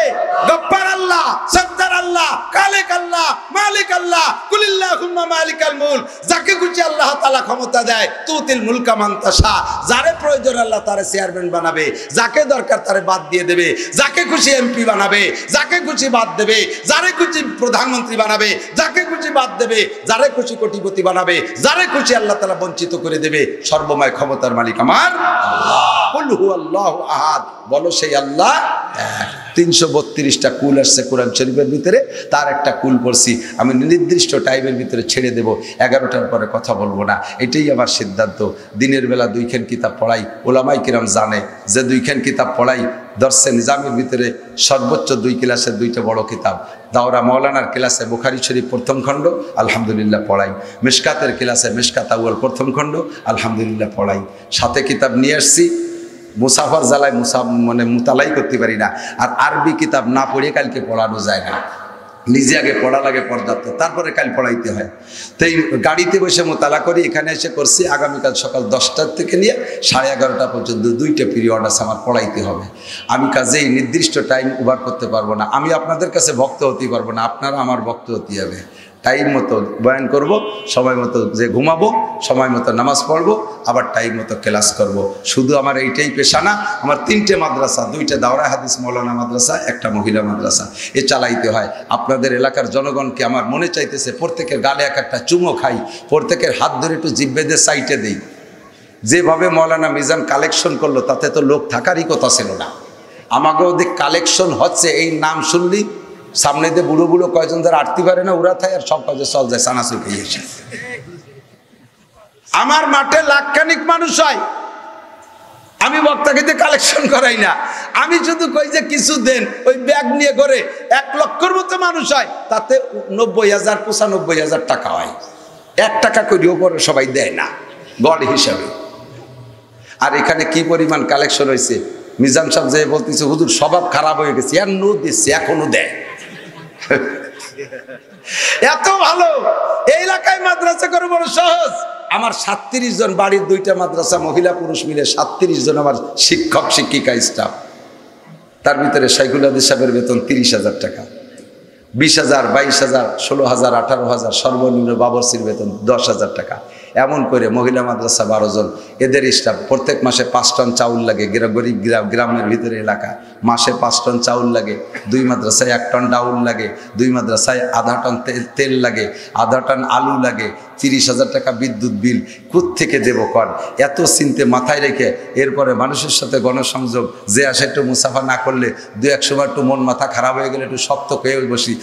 গফফার আল্লাহ, সত্তার আল্লাহ, খালেক আল্লাহ, মালিক আল্লাহ। কুলিল্লাহুম্মা মালিকাল মুলক। যাকে খুশি আল্লাহ তাআলা ক্ষমতা দেয়, তুতিল মুলকা মান তাশা। যারে প্রয়োজন আল্লাহ তারে চেয়ারম্যান বানাবে, যাকে দরকার তারে বাদ দিয়ে দেবে। যাকে খুশি এমপি বানাবে, যাকে খুশি বাদ দেবে। যারে খুশি প্রধানমন্ত্রী বানাবে, যাকে খুশি বাদ দেবে। যারে খুশি কোটিপতি বানাবে, যারে খুশি আল্লাহ তাআলা বঞ্চিত করে দেবে। সর্বময় ক্ষমতার মালিক আমার আল্লাহ। কুল হুয়াল্লাহু আহাদ, বলো সেই আল্লাহ এক। 332টা কুল আসছে কোরআন শরীফের ভিতরে, তার একটা কুল পড়ছি। আমি নির্দিষ্ট টাইমের ভিতরে ছেড়ে দেব, 11টার পরে কথা বলবো না, এটাই আমার সিদ্ধান্ত। দিনের বেলা 2খান কিতাব পড়াই, ওলামাই কিরাম জানে যে 2খান কিতাব পড়াই। দর্শে নিজামের ভিতরে সর্বোচ্চ 2 ক্লাসের 2টা বড় কিতাব। দাওরা মৌলানার ক্লাসে বুখারী শরীফ প্রথম খণ্ড, আলহামদুলিল্লাহ পড়াই। মিশকাতের ক্লাসে মিশকাত আউয়াল প্রথম খণ্ড, আলহামদুলিল্লাহ পড়াই। সাথে কিতাব নিয়ে আসছি, মুসাফার জ্বালায় মানে মুতালাই করতে পারি না। আর আরবি কিতাব না পড়ে কালকে পড়ানো যায় না, নিজে আগে পড়া লাগে পর্যাপ্ত, তারপরে কাল পড়াইতে হয়। তো এই গাড়িতে বসে মোতালা করি, এখানে এসে করছি। আগামীকাল সকাল 10টার থেকে নিয়ে 11:30টা পর্যন্ত 2টা পিরিয়ড আছে আমার, পড়াইতে হবে। আমি কাজেই নির্দিষ্ট টাইম ওভার করতে পারবো না। আমি আপনাদের কাছে ভক্ত হতে পারবো না, আপনারা আমার ভক্ত হতে হবে। টাইম মতো বয়ান করব, সময় মতো যে ঘুমাবো, সময় মতো নামাজ পড়বো, আবার টাইম মতো ক্লাস করব। শুধু আমার এইটাই পেশা না, আমার 3টে মাদ্রাসা, 2টা দাওরা হাদিস মৌলানা মাদ্রাসা, একটা মহিলা মাদ্রাসা, এ চালাইতে হয়। আপনাদের এলাকার জনগণকে আমার মনে চাইতেছে প্রত্যেকের গালে একটা চুমো খাই, প্রত্যেকের হাত ধরে একটু জিব্বেদের সাইটে দিই। যেভাবে মৌলানা মিজান কালেকশন করলো, তাতে তো লোক থাকারই কথা ছিল না। আমাকে ওদের কালেকশন হচ্ছে, এই নাম শুনলি সামনে দিয়ে বুড়ো বুড়ো কয়জন যারা আটতে পারে না, ওরা থাকে, আর সব কাজে চল যায় সানাসুর খেয়ে এসে। আমার মাঠে লাখখানিক মানুষ হয়, আমি বক্তাকে দিয়ে কালেকশন করাই না। আমি শুধু কই যে কিছু দেন, ওই ব্যাগ নিয়ে করে 1 লক্ষর মতো মানুষ হয়, তাতে 90,000 95,000 টাকা হয়। 1 টাকা করিও পরে সবাই দেয় না গড় হিসাবে। আর এখানে কি পরিমাণ কালেকশন হয়েছে, মিজান সাহেব যে বলতেছে হুজুর স্বভাব খারাপ হয়ে গেছে, আর নো দিচ্ছে, এখনো দেয়। এত ভালো এই এলাকায় মাদ্রাসা করে বড় সহজ। আমার 37 জন, বাড়ির 2টা মাদ্রাসা, মহিলা পুরুষ মিলে 37 জন আমার শিক্ষক শিক্ষিকা স্টাফ। তার ভিতরে শাইখুল হাদিস সাহেবের বেতন 30,000 টাকা, 20,000, 22,000, 16,000, 18,000, সর্বনিম্ন বাবরসির বেতন 10,000 টাকা। এমন করে মহিলা মাদ্রাসা 12 জন, এদের স্টাফ। প্রত্যেক মাসে 5 টন চাউল লাগে, গরিব গ্রামের ভিতরে এলাকা, মাসে 5 টন চাউল লাগে। 2 মাদ্রাসায় 1 টন ডাউল লাগে, 2 মাদ্রাসায় আধা টন তেল লাগে, আধা টন আলু লাগে, 30,000 টাকা বিদ্যুৎ বিল কোত্থেকে দেব কর। এত চিন্তে মাথায় রেখে এরপরে মানুষের সাথে গণসংযোগ, যে আসে একটু মুসাফা না করলে 2-1 সময় একটু মন মাথা খারাপ হয়ে গেলে একটু শক্ত হয়ে বসি।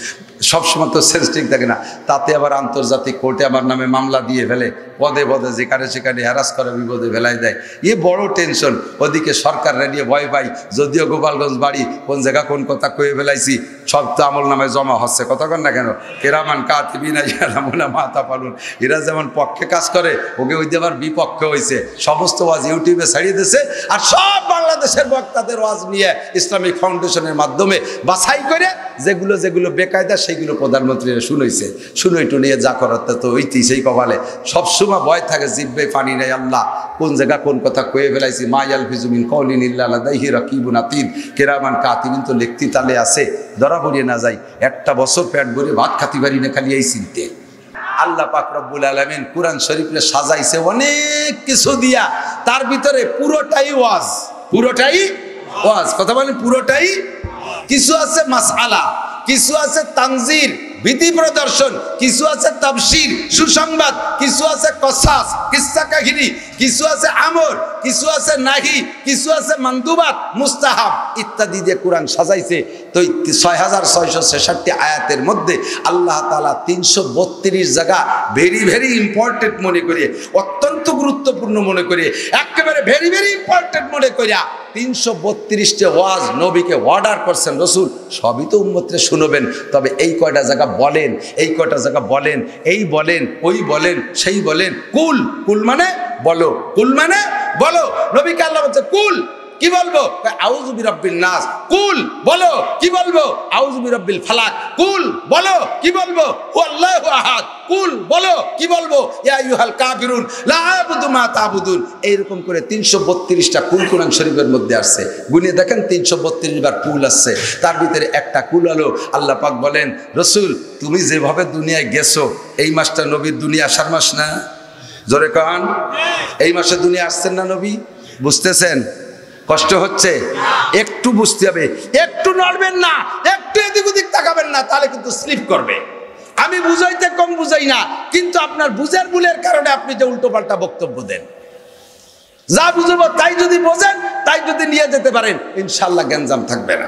সবসময় তো সেন্সিটিভ থাকে না, তাতে আবার আন্তর্জাতিক কোর্টে আমার নামে মামলা দিয়ে ফেলে, পদে পদে যেখানে সেখানে হ্যারাস করে, বিপদে ফেলাই দেয়। এ বড় টেনশন। ওদিকে সরকার রেডিও ভয় পাই, যদিও গোপালগঞ্জ বাড়ি, কোন জায়গা কোন কথা কয়ে ফেলাইছি সব তো আমল নামায় জমা হচ্ছে। কথা কন না কেন? কেরামান কাতিবিনা ইয়ালামুনা মা তাফালুন। এরা যেমন পক্ষে কাজ করে, ওকে ওই আবার বিপক্ষে হয়েছে। সমস্ত ওয়াজ ইউটিউবে ছাড়িয়ে দিয়েছে, আর সব বাংলাদেশের বক্তাদের ওয়াজ নিয়ে ইসলামিক ফাউন্ডেশনের মাধ্যমে বাছাই করে যেগুলো যেগুলো বেকায়দা সেইগুলো প্রধানমন্ত্রীরা শুনেছে। শুনে টুনিয়ে যা করার তো হইতেই সেই কপালে। সবসময় ভয় থাকে, জিব্বে পানি নেই, আল্লাহ কোন জায়গা কোন কথা কয়ে ফেলাইছি। মা ইয়ালফিজু মিন কাউলিন ইল্লা লাদাইহি রাকিবুন আতীদ। কেরামান কাতিবিন তো লিখতি তালে আছে, ধরা পড়িয়ে না যায়। একটা বছর পেট ভরে ভাত খাতি পারি না, খালি এই চিনতে। আল্লাহ পাক রব্বুল আলামিন কুরআন শরীফে সাজাইছে অনেক কিছু দিয়া, তার ভিতরে পুরোটাই ওয়াজ। পুরোটাই ওয়াজ। কথা বলেন, পুরোটাই। কিছু আছে মাসআলা, কিছু আছে তানজির বিধি প্রদর্শন, কিছু আছে তাফসীর সুসংবাদ, কিছু আছে কসাস কিসসা কাহিনী, কিছু আছে আমর, কিছু আছে নাহি, কিছু আছে মানদুবাত মুস্তাহাব ইত্যাদি দিয়ে কোরআন সাজাইছে। তো 6666 আয়াতের মধ্যে আল্লাহ তাআলা 332 জায়গা ভেরি ভেরি ইম্পর্টেন্ট মনে করে, অত্যন্ত গুরুত্বপূর্ণ মনে করে, একেবারে ভেরি ভেরি ইম্পর্টেন্ট মনে করিয়া 332টা ওয়াজ নবীকে অর্ডার করছেন রসুল। সবই তো উম্মতরে শুনবেন, তবে এই কয়টা জায়গা বলেন, এই কয়টা জায়গা বলেন, এই বলেন, ওই বলেন, সেই বলেন। কুল, কুল মানে বলো, কুল মানে বলো। নবীকে আল্লাহ বলছে কুল, কি বলবো? আউযু বিরাব্বিন নাস। কুল বলো, কি বলবো? আউযু বিরাব্বিল ফালাক। কুল বলো, কি বলবো? হুয়াল্লাহু আহাদ। কুল বলো, কি বলবো? ইয়া আইয়ুহাল কাফিরুন লা আ'বুদু মা তা'বুদুন। এইরকম করে 332টা কুল কোরআন শরীফের মধ্যে আসছে। গুনে দেখেন 332 বার কুল আসছে। তার ভিতরে একটা কুল হলো আল্লাহ পাক বলেন, রসুল তুমি যেভাবে দুনিয়ায় গেছো, এই মাসটা নবীর দুনিয়া আসার মাস না? জোরে কান। এই মাসে দুনিয়া আসছেন না নবী? বুঝতেছেন? কষ্ট হচ্ছে? একটু বুঝতে হবে, একটু নড়বেন না, একটু এদিক ওদিক তাকাবেন না, তাহলে কিন্তু স্লিপ করবে। আমি বুঝাইতে কম বুঝাই না, কিন্তু আপনার বুঝার ভুলের কারণে আপনি যে উল্টো পাল্টা বক্তব্য দেন। যা বুঝবো তাই যদি বোঝেন, তাই যদি নিয়ে যেতে পারেন, ইনশাল্লাহ গ্যাঞ্জাম থাকবে না,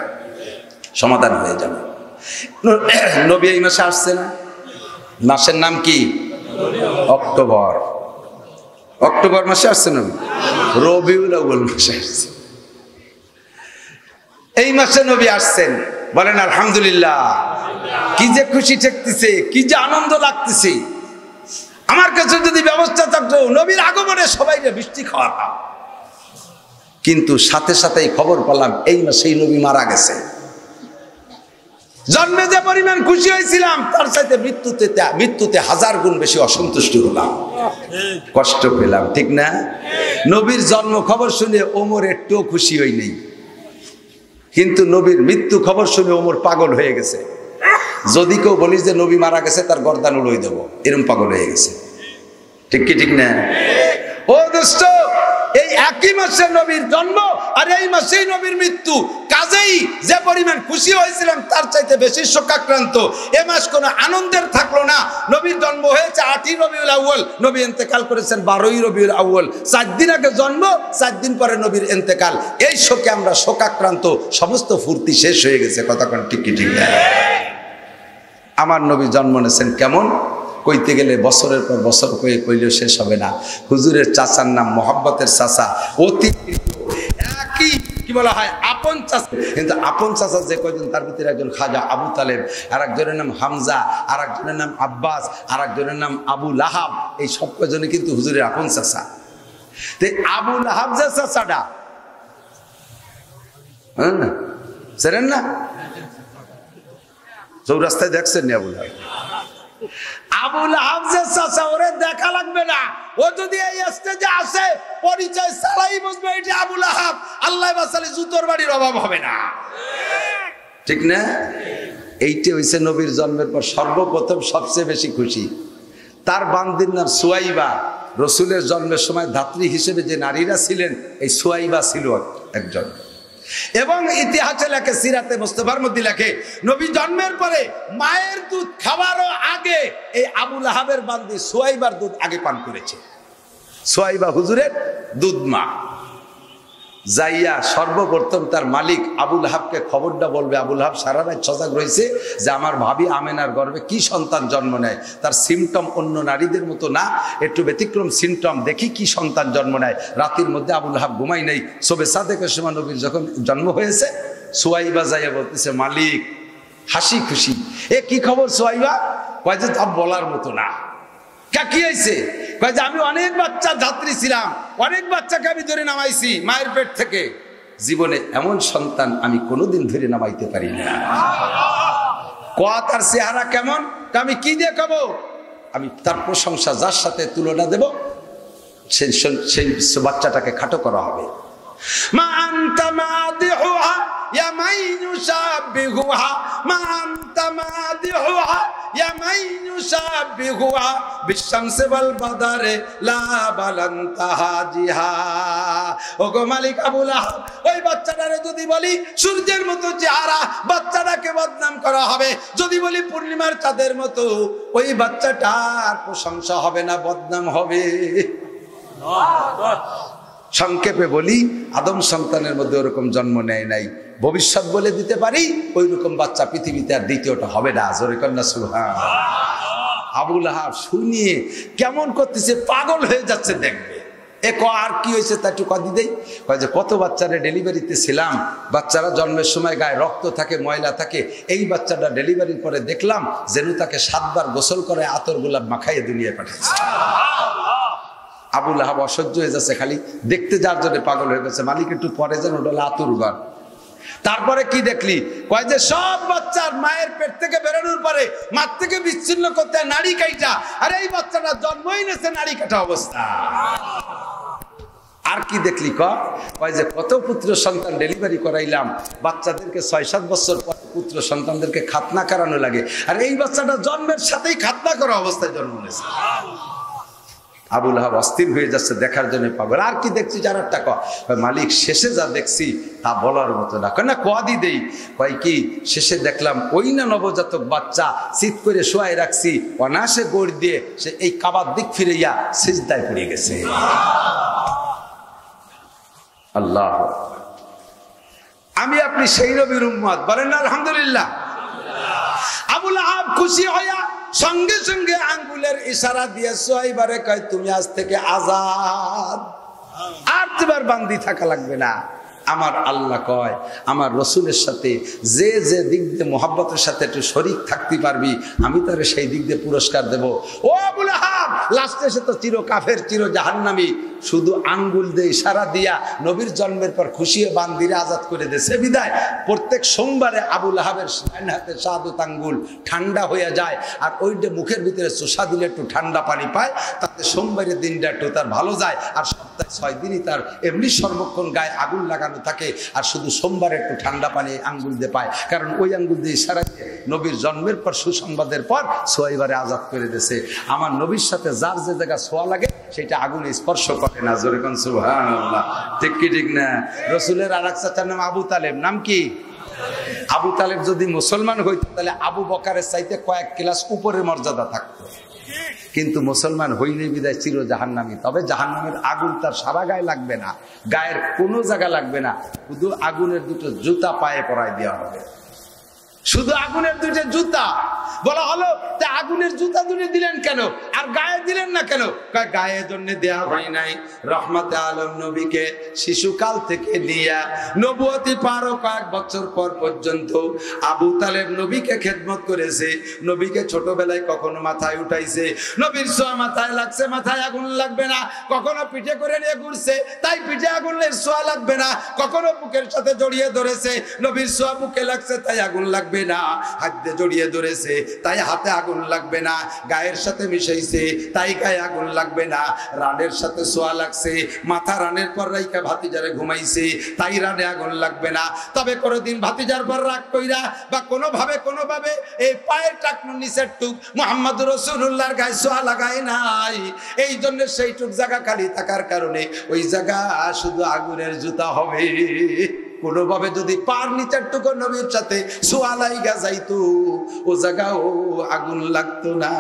সমাধান হয়ে যাবে। নবী এই মাসে আসছে না? মাসের নাম কি? অক্টোবর। অক্টোবর মাসে আসছে নবী, রবিউল আউয়াল মাসে আসছে। এই মাসে নবী আসছেন, বলেন আলহামদুলিল্লাহ। কি যে খুশি ঠেকতেছে, কি যে আনন্দ লাগতেছে। আমার কাছে যদি ব্যবস্থা থাকতো নবীর আগমনে সবাই বৃষ্টি খাওয়াতাম, কিন্তু সাথে সাথেই খবর পেলাম এই মাসেই নবী মারা গেছে। জন্মে যে পরিমাণ খুশি হয়েছিলাম, তার সাথে মৃত্যুতে 1000 গুণ বেশি অসন্তুষ্ট হলাম, কষ্ট পেলাম, ঠিক না? নবীর জন্ম খবর শুনে ওমর একটু খুশি হই নেই, কিন্তু নবীর মৃত্যু খবর শুনে ওমর পাগল হয়ে গেছে। যদি কেউ বলিস যে নবী মারা গেছে, তার গর্দান উড়িয়ে দেবো, এরকম পাগল হয়ে গেছে। ঠিক কি ঠিক না? ও দোস্ত, এই একই মাসে নবীর জন্ম আর এই মাসেই নবীর মৃত্যু, কাজেই যে পরিমাণ খুশি হয়েছিলাম তার চাইতে বেশি শোকাক্রান্ত। এ মাস কোনো আনন্দের থাকলো না। নবীর জন্ম হয়েছে 8ই রবিউল আউয়াল, নবী ইন্তেকাল করেছেন 12ই রবিউল আউয়াল। 4 দিন আগে জন্ম, 4 দিন পরে নবীর ইন্তেকাল। এই শোকে আমরা শোকাক্রান্ত, সমস্ত ফুর্তি শেষ হয়ে গেছে। কতক্ষণ ঠিক কি ঠিক না? আমার নবী জন্ম নিয়েছেন কেমন? কইতে গেলে বছরের পর বছর কইলেও শেষ হবে না। হুজুরের চাচার নাম মোহাব্বতের চাচা, অতি একই কি বলা হয় আপন চাচা। কিন্তু আপন চাচা যে কয়জন, তার ভিতরে একজন খাজা আবু তালেব, আর একজনের নাম হামজা, আর একজনের নাম আব্বাস, আর একজনের নাম আবু লাহাব। এই সব কয়জনে কিন্তু হুজুরের আপন চাচা। তো আবু লাহাব যে চাচাটা, হ্যাঁ জানেন না? চৌরাস্তায় দেখছেন নি আবু লাহাব? আবু লাহাব যে চাচা, ওরে দেখা লাগবে না। ও যদি এই স্টেজে আসে, পরিচয় ছাড়াই বুঝবে এটা আবু লাহাব। আল্লাহ বাঁচালে জুতোর বাড়ির অভাব হবে না, ঠিক না? এইটা হইছে নবীর জন্মের পর সর্বপ্রথম সবচেয়ে বেশি খুশি। তার বান্দির নাম সুয়াইবা। রসুলের জন্মের সময় ধাত্রী হিসেবে যে নারীরা ছিলেন, এই সুয়াইবা ছিল একজন। এবং ইতিহাসে লেখে, সিরাতে মুস্তাফার মধ্যে লেখে, নবী জন্মের পরে মায়ের দুধ খাওয়ারও আগে এই আবু লাহাবের বান্দি সুয়াইবার দুধ আগে পান করেছে। সুয়াইবা হুজুরের দুধ মা। যাইয়া সর্বপ্রথম তার মালিক আবুল হাবকে খবরটা বলবে। আবুল হাব সারা রাত সজাগ রয়েছে যে আমার ভাবি আমেনার গর্ভে কি সন্তান জন্ম নেয়। তার সিমটম অন্য নারীদের মতো না, একটু ব্যতিক্রম সিমটম, দেখি কি সন্তান জন্ম নেয়। রাতের মধ্যে আবুল হাব ঘুমাই নেই। সবে সাদেকের সময় নবীর যখন জন্ম হয়েছে, সুয়াইবা যাইয়া বলতেছে মালিক হাসি খুশি, এ কি খবর সুয়াইবা? কয় যে তা বলার মতো না। কি হয়েছে? কয় যে আমি অনেক বাচ্চা ধাত্রী ছিলাম, অনেক বাচ্চাকে আমি ধরে নামাইছি মায়ের পেট থেকে, জীবনে এমন সন্তান আমি কোনোদিন ধরে নামাইতে পারি না। তার চেহারা কেমন? আমি কি দিয়ে খাবো? আমি তার প্রশংসা যার সাথে তুলনা দেব সেই বাচ্চাটাকে খাটো করা হবে। মা আনতা মাদিহুহা ইয়া মাইনু শাবিহুহা, মা আনতা মাদিহুহা ইয়া মাইনু শাবিহুহা বিশামসি ওয়াল বাদারে লা বালান্তা হাজিহা। ওগো মালিক আবুল আহাব, ওই বাচ্চাটারে যদি বলি সূর্যের মতো চেহারা, বাচ্চাটাকে বদনাম করা হবে। যদি বলি পূর্ণিমার চাঁদের মতো, ওই বাচ্চাটার প্রশংসা হবে না, বদনাম হবে। সংক্ষেপে বলি, আদম সন্তানের মধ্যে ওরকম জন্ম নেয় নাই। ভবিষ্যৎ বলে দিতে পারি ওই রকম বাচ্চা পৃথিবীতে আর দ্বিতীয়টা হবে না। জোরে কন্যা সুবহানাল্লাহ। আবুল আহাব শুনিয়ে কেমন করতেছে, পাগল হয়ে যাচ্ছে। দেখবে আর কি হয়েছে তা একটু কদি দেই। কয় যে কত বাচ্চারা ডেলিভারিতে ছিলাম, বাচ্চারা জন্মের সময় গায়ে রক্ত থাকে, ময়লা থাকে। এই বাচ্চাটা ডেলিভারির পরে দেখলাম যেন তাকে 7 বার গোসল করে আতর গোলাপ মাখাইয়ে দুনিয়ায় পাঠাচ্ছে। আবুল আহাব অসহ্য হয়ে যাচ্ছে, খালি দেখতে যার জন্য পাগল হয়ে গেছে। মালিক একটু পরে যেন ওটা আতুর ঘর। তারপরে কি দেখলি? কয় যে সব বাচ্চার মায়ের পেট থেকে বেরোনোর পরে মার থেকে বিচ্ছিন্ন করতে নাড়ি কাটা, আর এই বাচ্চাটা জন্মই নেছে নাড়ি কাটা অবস্থা। আর কি দেখলি? কয় যে কত পুত্র সন্তান ডেলিভারি করাইলাম, বাচ্চাদেরকে 6-7 বছর পর পুত্র সন্তানদেরকে খাতনা করানো লাগে, আর এই বাচ্চাটা জন্মের সাথেই খাতনা করা অবস্থায় জন্ম নিয়েছে। আবুল আহাব অস্থির হয়ে যাচ্ছে, দেখার জন্য পাগল। আর কি দেখছি? জানার টাকা। মালিক শেষে যা দেখছি তা বলার মতো না। কেন কদি দেই? কয় কি শেষে দেখলাম ওই না নবজাতক বাচ্চা চিৎ করে শোয়াই রাখছি, অনায়াসে গোড় দিয়ে সে এই কাবার দিক ফিরিয়া সিজদায় পড়ে গেছে। আল্লাহ, আমি আপনি সেই নবীর উম্মত, বলেন না আলহামদুলিল্লাহ। আবুল আহাব খুশি হইয়া সঙ্গে সঙ্গে আঙ্গুলের ইশারা দিয়ে সুহাইবারে কয় তুমি আজ থেকে আজাদ, আর তোমার বান্দি থাকা লাগবে না। আমার আল্লাহ কয় আমার রসুলের সাথে যে যে দিক দিয়ে মোহাব্বতের সাথে একটু শরীক থাকতে পারবি, আমি তারে সেই দিক দিয়ে পুরস্কার দেব। ও আবুল আহাব, লাস্টে সে তো চির কাফের, চির জাহান্নামী। শুধু আঙ্গুল দিয়ে ইশারা দিয়া নবীর জন্মের পর খুশি হয়ে বান্দিরে আজাদ করে দিয়েছে। বিদায় প্রত্যেক সোমবারে আবুল আহাবের হাতে শাহাদত আঙ্গুল ঠান্ডা হয়ে যায়, আর ওইটা মুখের ভিতরে চোষা দিলে একটু ঠান্ডা পানি পায়, তাতে সোমবারের দিনটা একটু তার ভালো যায়। আর সপ্তাহে 6 দিনই তার এমনি সর্বক্ষণ গায়ে আগুন লাগানো থাকে, আর শুধু সোমবারে একটু ঠান্ডা পানি আঙ্গুল দিয়ে পায়, কারণ ওই আঙ্গুল দিয়ে ইশারা দিয়ে নবীর জন্মের পর সুসংবাদের পর সোয়াইবারে আজাদ করে দিয়েছে। আমার নবীর সাথে যার যে জায়গা ছোঁয়া লাগে সেটা আগুন স্পর্শ করে না। জোরে কোন সুবহানাল্লাহ। ঠিক কি ঠিক না? রসুলের আর এক চাচার নাম আবু তালেব। নাম কি? আবু তালেব যদি মুসলমান হইতো তাহলে আবু বকারের চাইতে কয়েক ক্লাস উপরের মর্যাদা থাকতো, কিন্তু মুসলমান হইলে বিদায় চির জাহান্নামী। তবে জাহান্নামের আগুন তার সারা গায়ে লাগবে না, গায়ের কোনো জায়গা লাগবে না, শুধু আগুনের 2টো জুতা পায়ে পরায় দেওয়া হবে। শুধু আগুনের 2টা জুতা। বলা হলো তা আগুনের জুতা 2 দিলেন কেন, আর গায়ে দিলেন না কেন? গায়ে জন্য দেয়া হয় নাই, রহমতে আলম নবীকে শিশুকাল থেকে নিয়ে নবুয়তি পার কয়েক বছর পর পর্যন্ত আবু তালেব নবীকে খেদমত করেছে। নবীকে ছোটবেলায় কখনো মাথায় উঠাইছে, নবীর ছোঁয়া মাথায় লাগছে, মাথায় আগুন লাগবে না। কখনো পিঠে করে নিয়ে ঘুরছে, তাই পিঠে আগুনের ছোঁয়া লাগবে না। কখনো বুকের সাথে জড়িয়ে ধরেছে, নবীর ছোঁয়া বুকে লাগছে, তাই আগুন লাগবে না। হাতে জড়িয়ে ধরেছে, তাই হাতে আগুন লাগবে না। গায়ের সাথে মিশাইছে, তাই গায়ে আগুন লাগবে না। রানের সাথে ছোঁয়া লাগছে, মাথা রানের পর রাইকা ভাতিজারে ঘুমাইছে, তাই রানে আগুন লাগবে না। তবে কোনোদিন ভাতিজার পর রাগ কইরা বা কোনোভাবে এই পায়ের টাকনুর নিচের টুক মুহাম্মদুর রাসূলুল্লাহর গায়ে ছোঁয়া লাগায় নাই। এই জন্য সেইটুক জায়গা খালি থাকার কারণে ওই জায়গা শুধু আগুনের জুতা হবে। কোনোভাবে যদি পার নিচের টুকু নবীর সাথে ছোঁয়া লাইগা যাইতো, ও জায়গাও আগুন লাগতো না।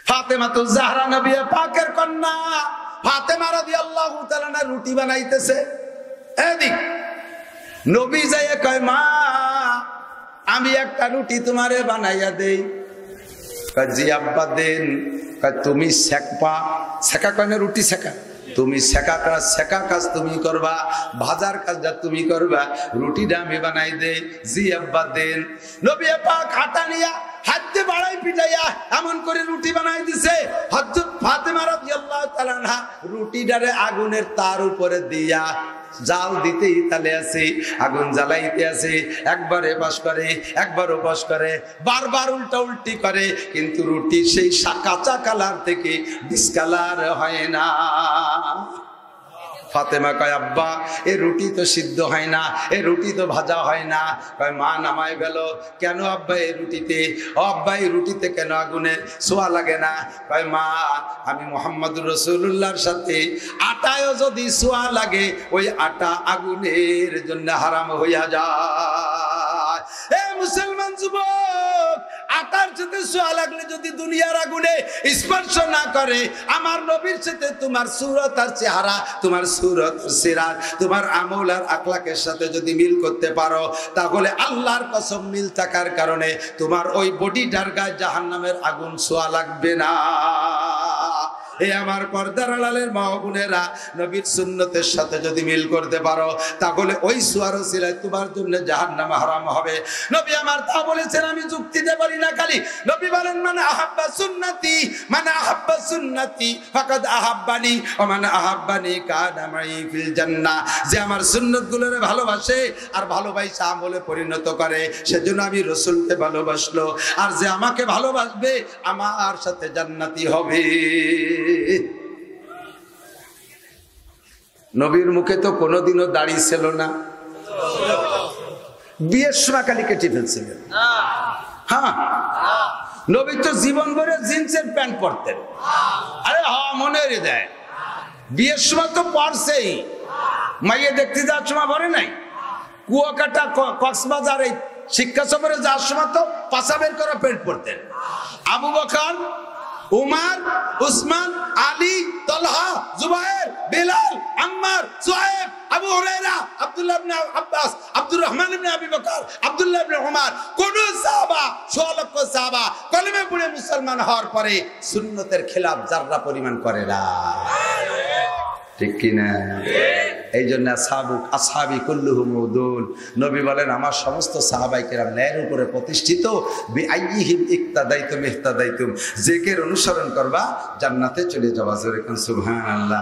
ফাতেমাতুজ জাহরা নবী পাকের কন্যা, ফাতেমা রাদিয়াল্লাহু তাআলা আনহা রুটি বানাইতেছে, এদিক নবী যাইয়া কয়, মা আমি একটা রুটি তোমারে বানাইয়া দেই। কয় জি আব্বা দেন। কয় তুমি সেকবা, সেকা কয় না রুটি সেকা, তুমি সেকা কাজ, সেকা কাজ তুমি করবা, ভাজার কাজটা তুমি করবা, রুটিটা আমি বানাই দে। জি আব্বা দেন। নবী পাক হাতা নিয়া হাতে বাড়াই পিটাইয়া এমন করে রুটি বানাই দিছে। হযরত ফাতেমা রাদিয়াল্লাহু তাআলা আনহা রুটিটারে আগুনের তার উপরে দিয়া জাল দিতেই তালে আছে, আগুন জ্বালাইতে আছে, একবার এপাশ করে একবার ওপাশ করে, বারবার উল্টা উল্টি করে, কিন্তু রুটি সেই কাঁচা কালার থেকে ডিসকালার হয় না। ফাতেমা কয় আব্বা এ রুটি তো সিদ্ধ হয় না, এ রুটি তো ভাজা হয় না। কয় মা নামায় গেল কেন আব্বা এই রুটিতে? ও আব্বা এই রুটিতে কেন আগুনে ছোঁয়া লাগে না? কয় মা আমি মুহাম্মদুর রাসূলুল্লাহর সাথে আটায়ও যদি ছোঁয়া লাগে ওই আটা আগুনের জন্য হারাম হইয়া যায়। এ মুসলমান যুবক, আটার সাথে ছোঁয়া লাগলে যদি দুনিয়ার আগুনে স্পর্শ না করে, আমার নবীর সাথে তোমার সুরত আর চেহারা, তোমার সুরত সিরাত, তোমার আমল আর আখলাকের সাথে যদি মিল করতে পারো, তাহলে আল্লাহর কসম মিল থাকার কারণে তোমার ওই বডিটার গায়ে জাহান্নামের আগুন ছোঁয়া লাগবে না। এই আমার পর্দার আড়ালের মা বোনেরা, নবীর সুন্নতের সাথে যদি মিল করতে পারো, তাহলে ওই সুয়ার ওসিলায় তোমার জন্য জাহান্নাম হারাম হবে। নবী আমার তা বলেছেন, আমি যুক্তি দিতে পারি না খালি। নবী বলেন মান আহাব্বা সুন্নতি, মান আহাব্বা সুন্নতি ফাকাদ আহাব্বানি ওয়া মান আহাব্বানি কানা মাই ফিল জান্নাহ। যে আমার সুন্নতগুলোরে ভালোবাসে আর ভালোবাসা আমলে পরিণত করে, সেজন্য আমি রাসূলকে ভালোবাসলো, আর যে আমাকে ভালোবাসবে আমার সাথে জান্নাতি হবে। নবীর মুখে তো কোনোদিনও দাড়ি ছিল না, বিয়ের সময় খালি কেটে ফেলছিলেন। হ্যাঁ, নবী তো জীবন ভরে জিন্সের প্যান্ট পরতেন। আরে হ্যাঁ, মনে রে দেয় বিয়ের সময় তো পরছেই, মাইয়ে দেখতে যাওয়ার সময় পরে নাই। কুয়াকাটা কক্সবাজার এই শিক্ষা সফরে যাওয়ার সময় তো পাশা বের করা প্যান্ট পরতেন। আবু বকর, উমর, উসমান, আলী, তালহা, জুবায়ের, বিলাল, আম্মার, সুহাইব, আবু হুরায়রা, আব্দুল্লাহ ইবনে আব্বাস, আব্দুর রহমান ইবনে আবি বকর, আব্দুল্লাহ ইবনে উমর, কোন সাহাবা, 100 লক্ষ সাহাবা কলেমা পড়ে মুসলমান হওয়ার পরে সুন্নতের খেলাফ যাররা পরিমাণ করে না। ঠিক কি না? এই জন্য আসহাবি কুল্লুহুম উদুল। নবী বলেন আমার সমস্ত সাহাবায়ে কেরাম ন্যায়ের উপরে প্রতিষ্ঠিত। বিআইয়িহিম ইক্তাদাইতুম ইহতাদাইতুম, যে কে অনুসরণ করবা জান্নাতে চলে যাওয়া। সুবহানাল্লাহ।